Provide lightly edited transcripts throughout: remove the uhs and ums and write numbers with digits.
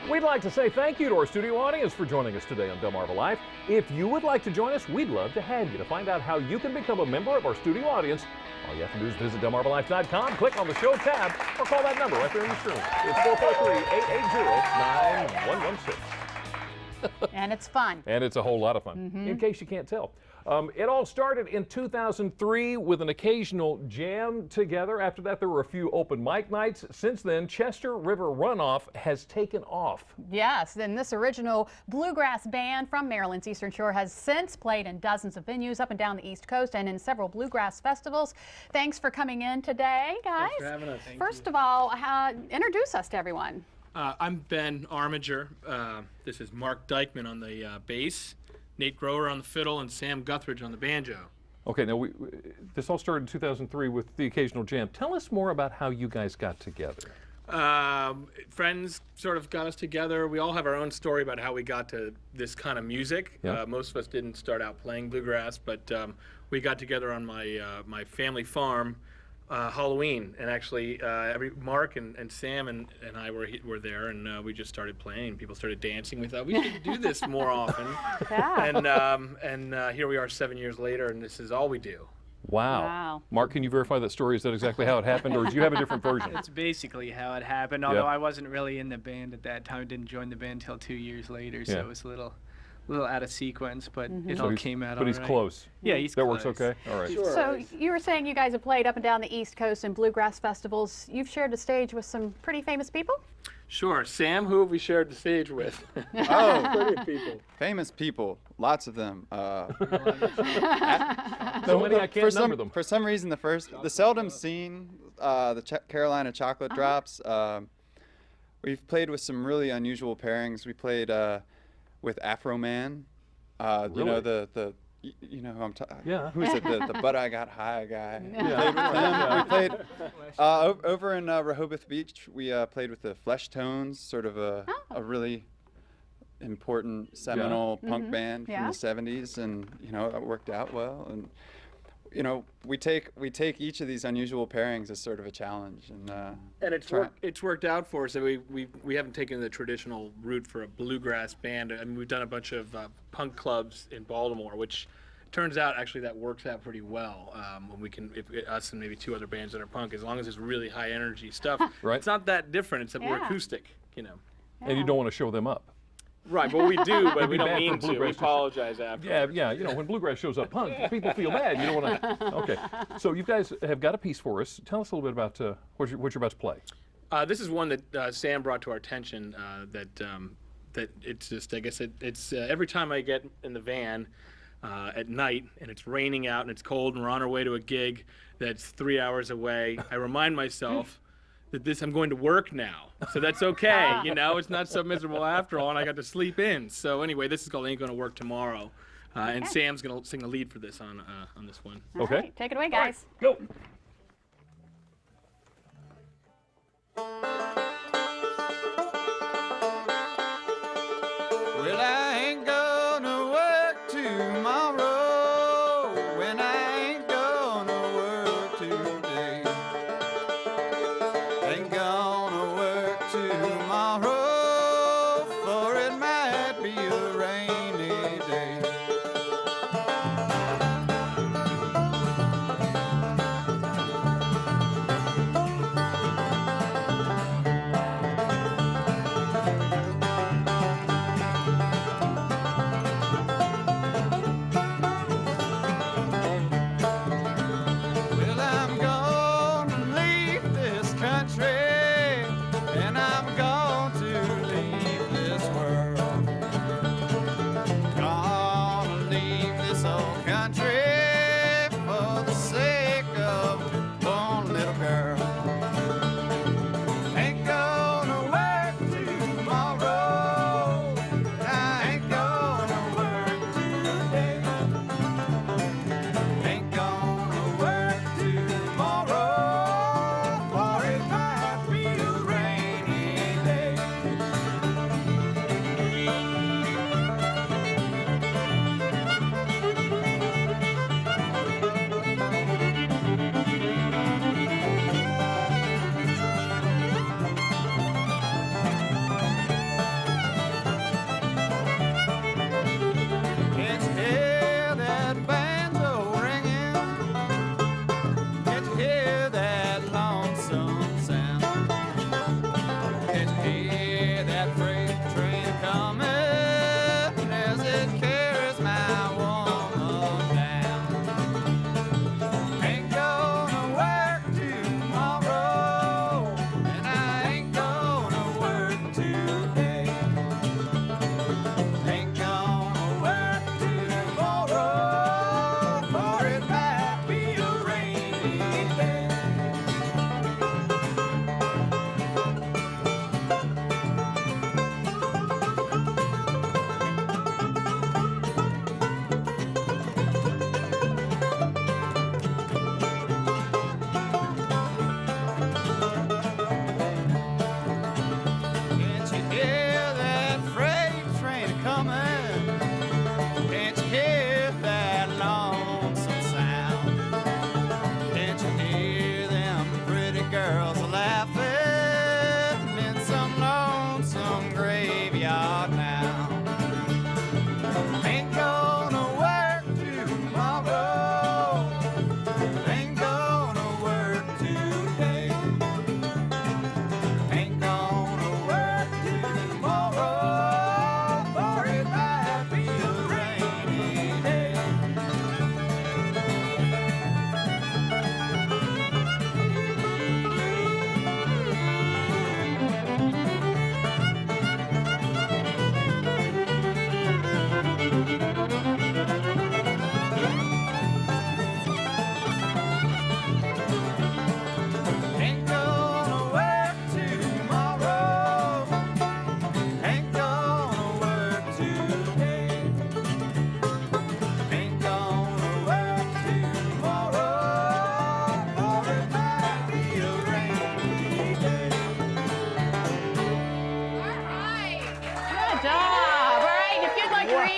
We'd like to say thank you to our studio audience for joining us today on Delmarva Live. If you would like to join us, we'd love to have you. To find out how you can become a member of our studio audience, all you have to do is visit DelmarvaLife.com, click on the show tab, or call that number right there in the screen. It's 443-880-9116. And it's fun. And it's a whole lot of fun, in case you can't tell. It all started in 2003 with an occasional jam together. After that, there were a few open mic nights. Since then, Chester River Runoff has taken off. Yes, and this original bluegrass band from Maryland's Eastern Shore has since played in dozens of venues up and down the East Coast and in several bluegrass festivals. Thanks for coming in today, guys. Thanks for having us. First of all, introduce us to everyone. I'm Ben Armiger. This is Mark Dykman on the bass, Nate Grower on the fiddle, and Sam Guthridge on the banjo. Okay, now this all started in 2003 with the occasional jam. Tell us more about how you guys got together. Friends sort of got us together. We all have our own story about how we got to this kind of music. Yeah. Most of us didn't start out playing bluegrass, but we got together on my family farm Halloween, and actually Mark and Sam and I were there, and we just started playing. People started dancing. We thought we should do this more often. Yeah. And here we are 7 years later, and this is all we do. Wow. Wow. Mark, can you verify that story? Is that exactly how it happened, or do you have a different version? It's basically how it happened, although I wasn't really in the band at that time. I didn't join the band until 2 years later, so it was a little out of sequence, but it all came out all right. But he's close. Yeah, he's That close. works okay? All right. Sure. So you were saying you guys have played up and down the East Coast in bluegrass festivals. You've shared the stage with some pretty famous people? Sure. Sam, who have we shared the stage with? Oh, Plenty of people. famous people, lots of them. So many I can't number them. For some reason, the seldom seen, the Carolina Chocolate Drops. We've played with some really unusual pairings. We played with Afro Man. Really? You know you know who I'm talking. Yeah. Who is it? The But I Got High guy. Yeah. We played over in Rehoboth Beach. We played with the Flesh Tones, sort of a really important seminal punk band from Yeah. the '70s, and you know it worked out well. And you know we take each of these unusual pairings as sort of a challenge, and it's worked out for us. We haven't taken the traditional route for a bluegrass band. I mean, we've done a bunch of punk clubs in Baltimore, which turns out actually that works out pretty well. When we can, if us and maybe two other bands that are punk, as long as it's really high energy stuff, Right. it's not that different. Except we're Yeah. acoustic, you know. And you don't want to show them up. Right, but we do, but It'd be we don't bad for mean to. We bluegrass to- apologize after. Yeah, you know, when bluegrass shows up punk, people feel bad. You don't want to. Okay. So you guys have got a piece for us. Tell us a little bit about what you're about to play. This is one that Sam brought to our attention. That it's just, I guess it's every time I get in the van at night and it's raining out and it's cold and we're on our way to a gig that's 3 hours away, I remind myself that I'm going to work now, so that's okay. You know, it's not so miserable after all, and I got to sleep in. So anyway, this is called "Ain't Gonna Work Tomorrow," and Sam's gonna sing the lead for this on this one. All Okay. right, take it away, guys. Go. well, I ain't gonna work tomorrow when I ain't gonna work today. Ain't gonna work tomorrow, for it might be a rainy day. Well, I'm gonna leave this country, and I'm going to leave this world. Gonna leave this old country for the sake of one little girl. Ain't gonna work tomorrow. I ain't gonna work today. Ain't gonna work tomorrow, for it might be a rainy day.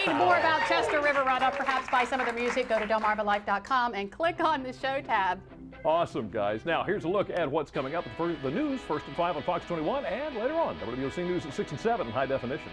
read more about Chester River Run-Up, perhaps buy some of their music, go to delmarvalife.com and click on the show tab. Awesome, guys. Now, here's a look at what's coming up. The news, first at 5 on Fox 21, and later on, WBOC News at 6 and 7 in high definition.